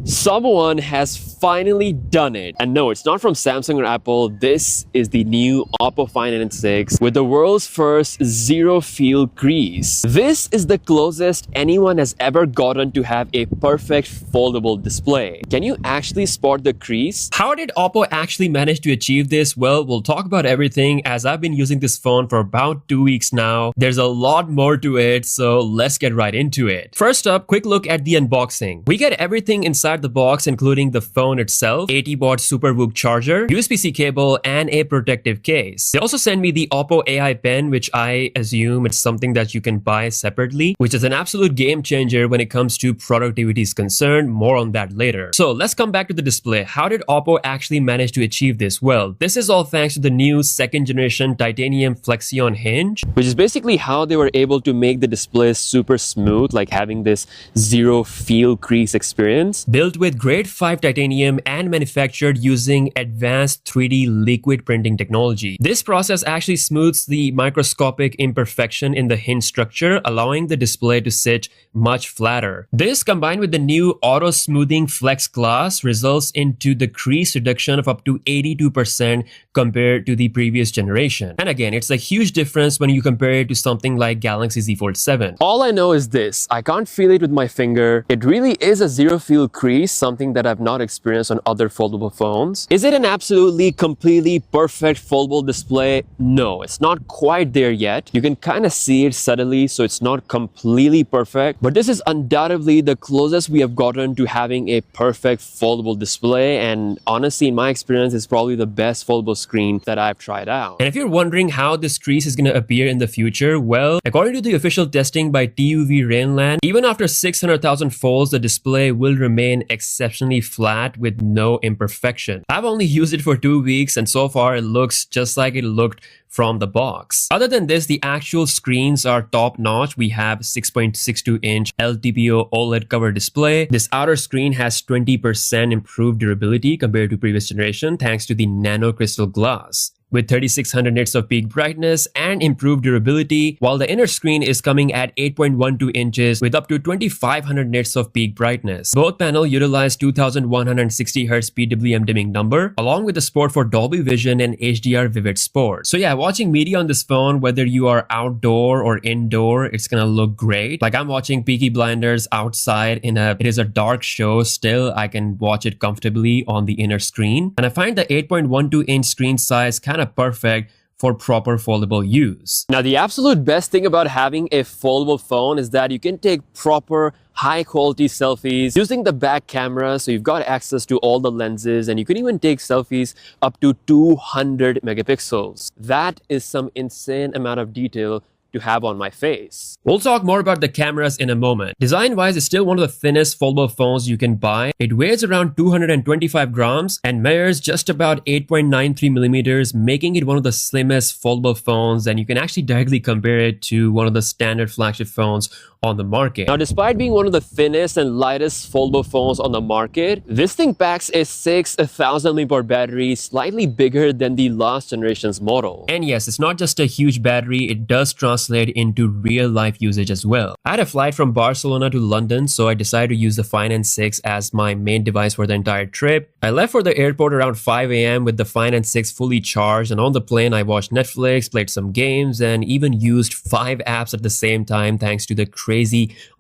Someone has finally done it. And no, it's not from Samsung or Apple. This is the new OPPO Find N6 with the world's first zero feel crease. This is the closest anyone has ever gotten to have a perfect foldable display. Can you actually spot the crease? How did OPPO actually manage to achieve this? Well, we'll talk about everything as I've been using this phone for about 2 weeks now. There's a lot more to it, so let's get right into it. First up, quick look at the unboxing. We get everything inside the box, including the phone itself, 80-watt Super VOOC charger, USB-C cable, and a protective case. They also send me the OPPO AI pen, which I assume it's something that you can buy separately, which is an absolute game changer when it comes to productivity is concerned. More on that later. So let's come back to the display. How did OPPO actually manage to achieve this? Well, this is all thanks to the new second generation titanium Flexion hinge, which is basically how they were able to make the display super smooth, like having this zero feel crease experience. Built with grade 5 titanium and manufactured using advanced 3D liquid printing technology. This process actually smooths the microscopic imperfection in the hinge structure, allowing the display to sit much flatter. This, combined with the new auto smoothing flex glass, results into the crease reduction of up to 82% compared to the previous generation. And again, it's a huge difference when you compare it to something like Galaxy Z Fold 7. All I know is this: I can't feel it with my finger. It really is a zero feel crease, something that I've not experienced on other foldable phones. Is it an absolutely completely perfect foldable display? No, it's not quite there yet. You can kind of see it subtly, so it's not completely perfect, but this is undoubtedly the closest we have gotten to having a perfect foldable display, and honestly, in my experience, it's probably the best foldable screen that I've tried out. And if you're wondering how this crease is going to appear in the future, well, according to the official testing by TUV Rainland, even after 600,000 folds, the display will remain exceptionally flat with no imperfection. I've only used it for 2 weeks, and so far it looks just like it looked from the box. Other than this, the actual screens are top notch. We have 6.62 inch LTPO OLED cover display. This outer screen has 20% improved durability compared to previous generation thanks to the nano crystal glass, with 3600 nits of peak brightness and improved durability, while the inner screen is coming at 8.12 inches with up to 2500 nits of peak brightness. Both panels utilize 2160Hz PWM dimming number, along with the support for Dolby Vision and HDR Vivid Sport. So yeah, watching media on this phone, whether you are outdoor or indoor, it's gonna look great. Like I'm watching Peaky Blinders outside it is a dark show, still I can watch it comfortably on the inner screen. And I find the 8.12 inch screen size kind of perfect for proper foldable use. Now, the absolute best thing about having a foldable phone is that you can take proper high quality selfies using the back camera, so you've got access to all the lenses, and you can even take selfies up to 200 megapixels. That is some insane amount of detail to have on my face. We'll talk more about the cameras in a moment. Design-wise, it's still one of the thinnest foldable phones you can buy. It weighs around 225 grams and measures just about 8.93 millimeters, making it one of the slimmest foldable phones, and you can actually directly compare it to one of the standard flagship phones on the market. Now, despite being one of the thinnest and lightest foldable phones on the market, this thing packs a 6000 mAh battery, slightly bigger than the last generation's model. And yes, it's not just a huge battery, it does translate into real-life usage as well. I had a flight from Barcelona to London, so I decided to use the Find N6 as my main device for the entire trip. I left for the airport around 5 AM with the Find N6 fully charged, and on the plane I watched Netflix, played some games, and even used 5 apps at the same time thanks to the crazy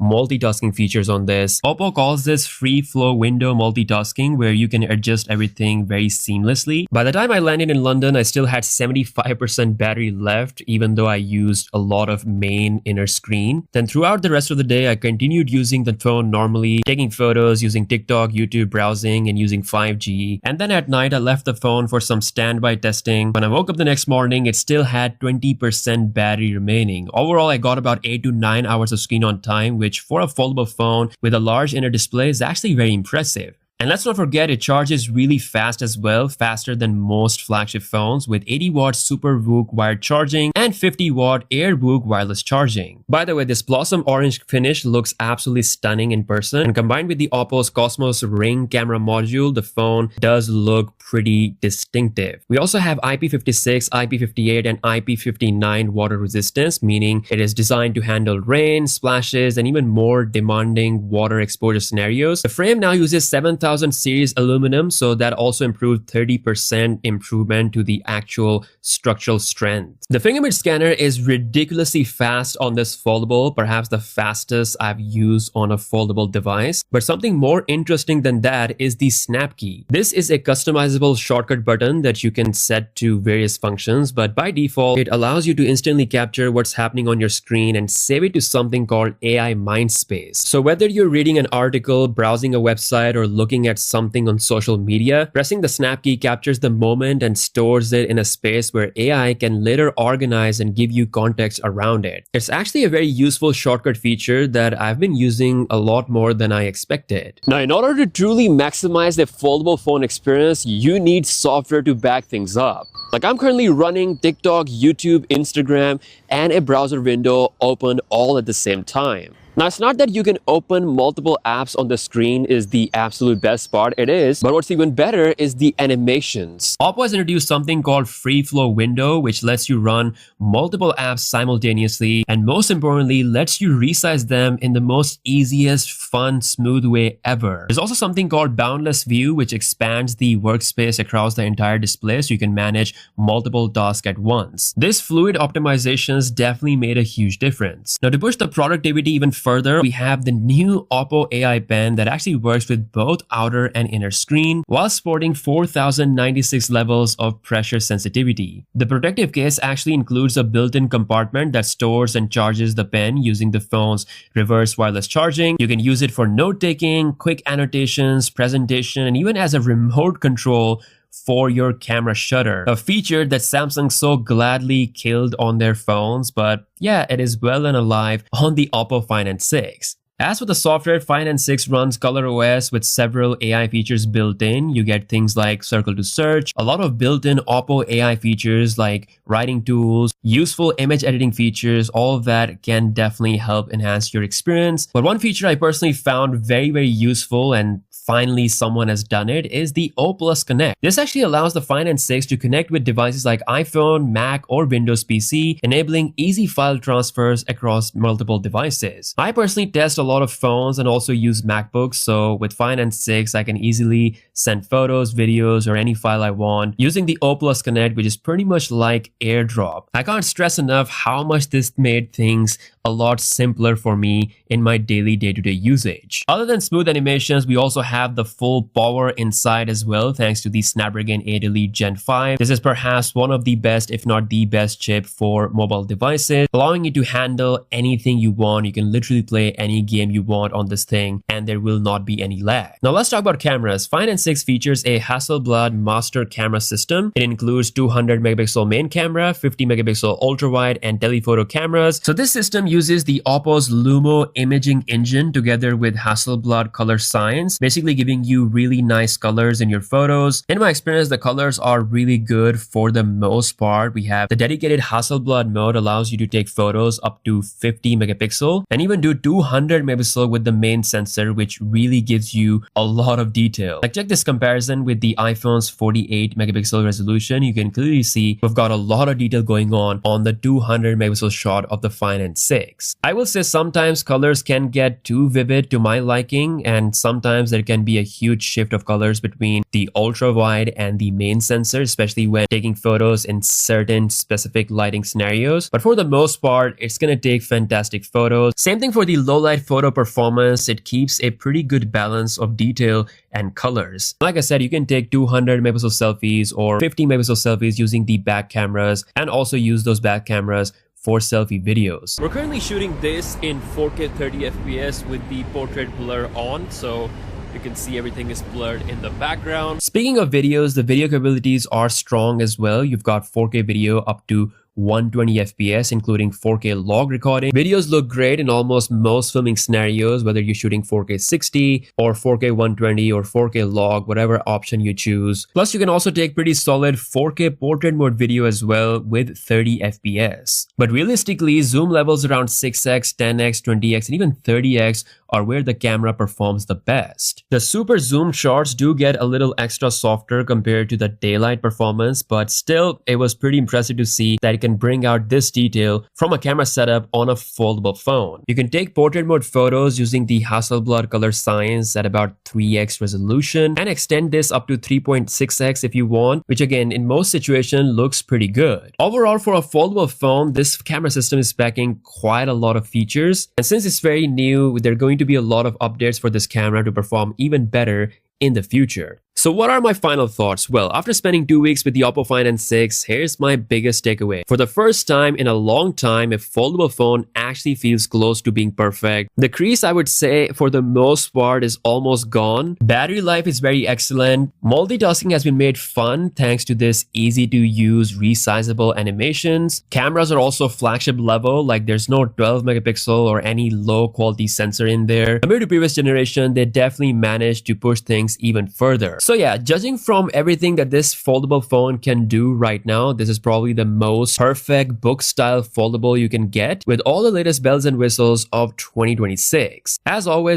multitasking features on this. OPPO calls this free flow window multitasking, where you can adjust everything very seamlessly. By the time I landed in London, I still had 75% battery left, even though I used a lot of main inner screen. Then throughout the rest of the day, I continued using the phone normally, taking photos, using TikTok, YouTube, browsing, and using 5G. And then at night, I left the phone for some standby testing. When I woke up the next morning, it still had 20% battery remaining. Overall, I got about 8 to 9 hours of screen on time, which for a foldable phone with a large inner display is actually very impressive. And let's not forget, it charges really fast as well, faster than most flagship phones, with 80-watt Super VOOC wired charging and 50-watt Air VOOC wireless charging. By the way, this blossom orange finish looks absolutely stunning in person, and combined with the OPPO's Cosmos Ring camera module, the phone does look pretty distinctive. We also have IP56, IP58, and IP59 water resistance, meaning it is designed to handle rain, splashes, and even more demanding water exposure scenarios. The frame now uses 7000 series aluminum, so that also improved 30% improvement to the actual structural strength. The fingerprint scanner is ridiculously fast on this foldable, perhaps the fastest I've used on a foldable device. But something more interesting than that is the snap key. This is a customizable shortcut button that you can set to various functions, but by default, it allows you to instantly capture what's happening on your screen and save it to something called AI Mindspace. So whether you're reading an article, browsing a website, or looking at something on social media, pressing the snap key captures the moment and stores it in a space where AI can later organize and give you context around it. It's actually a very useful shortcut feature that I've been using a lot more than I expected. Now, in order to truly maximize the foldable phone experience, you need software to back things up. Like, I'm currently running TikTok, YouTube, Instagram, and a browser window open all at the same time. Now, it's not that you can open multiple apps on the screen is the absolute best part, it is, but what's even better is the animations. OPPO has introduced something called Free Flow Window, which lets you run multiple apps simultaneously, and most importantly, lets you resize them in the most easiest, fun, smooth way ever. There's also something called Boundless View, which expands the workspace across the entire display so you can manage multiple tasks at once. This fluid optimizations definitely made a huge difference. Now, to push the productivity even further, we have the new OPPO AI pen that actually works with both outer and inner screen while sporting 4096 levels of pressure sensitivity. The protective case actually includes a built-in compartment that stores and charges the pen using the phone's reverse wireless charging. You can use it for note-taking, quick annotations, presentation, and even as a remote control for your camera shutter, a feature that Samsung so gladly killed on their phones, but yeah, it is well and alive on the OPPO Find N6. As for the software, Find N6 runs ColorOS with several AI features built in. You get things like circle to search, a lot of built-in OPPO AI features like writing tools, useful image editing features. All of that can definitely help enhance your experience. But one feature I personally found very, very useful, and finally someone has done it, is the O+ Connect. This actually allows the Find N6 to connect with devices like iPhone, Mac, or Windows PC, enabling easy file transfers across multiple devices. I personally test a lot of phones and also use MacBooks, so with Find N6 I can easily send photos, videos, or any file I want using the O+ Connect, which is pretty much like AirDrop. I can't stress enough how much this made things a lot simpler for me in my daily day-to-day usage. Other than smooth animations, we also have the full power inside as well, thanks to the Snapdragon 8 Elite Gen 5. This is perhaps one of the best, if not the best chip for mobile devices, allowing you to handle anything you want. You can literally play any game you want on this thing, and there will not be any lag. Now let's talk about cameras. Find N6 features a Hasselblad master camera system. It includes 200 megapixel main camera, 50 megapixel ultra wide, and telephoto cameras. So this system uses the OPPO's Lumo imaging engine together with Hasselblad color science, basically giving you really nice colors in your photos. In my experience, the colors are really good for the most part. We have the dedicated Hasselblad mode, allows you to take photos up to 50 megapixel and even do 200 megapixel with the main sensor, which really gives you a lot of detail. Like, check this comparison with the iPhone's 48 megapixel resolution. You can clearly see we've got a lot of detail going on the 200 megapixel shot of the Find N6. I will say sometimes colors can get too vivid to my liking, and sometimes there can be a huge shift of colors between the ultra wide and the main sensor, especially when taking photos in certain specific lighting scenarios. But for the most part, it's gonna take fantastic photos. Same thing for the low light photo performance. It keeps a pretty good balance of detail and colors. Like I said, you can take 200 megapixel selfies or 50 megapixel selfies using the back cameras, and also use those back cameras for selfie videos. We're currently shooting this in 4K 30 FPS with the portrait blur on, so you can see everything is blurred in the background. Speaking of videos, the video capabilities are strong as well. You've got 4K video up to 120 FPS, including 4K log recording. Videos look great in almost most filming scenarios, whether you're shooting 4K 60 or 4K 120 or 4K log, whatever option you choose. Plus, you can also take pretty solid 4K portrait mode video as well with 30 FPS. But realistically, zoom levels around 6x, 10x, 20x, and even 30x are where the camera performs the best. The super zoom shots do get a little extra softer compared to the daylight performance, but still, it was pretty impressive to see that it can bring out this detail from a camera setup on a foldable phone. You can take portrait mode photos using the Hasselblad color science at about 3x resolution and extend this up to 3.6x if you want, which again, in most situations looks pretty good. Overall, for a foldable phone, this camera system is packing quite a lot of features, and since it's very new, there are going to be a lot of updates for this camera to perform even better in the future. So what are my final thoughts? Well, after spending 2 weeks with the OPPO Find N6, here's my biggest takeaway. For the first time in a long time, a foldable phone actually feels close to being perfect. The crease, I would say, for the most part is almost gone. Battery life is very excellent. Multitasking has been made fun thanks to this easy to use resizable animations. Cameras are also flagship level, like there's no 12 megapixel or any low quality sensor in there. Compared to previous generation, they definitely managed to push things even further. So yeah, judging from everything that this foldable phone can do right now, this is probably the most perfect book style foldable you can get with all the latest bells and whistles of 2026. As always,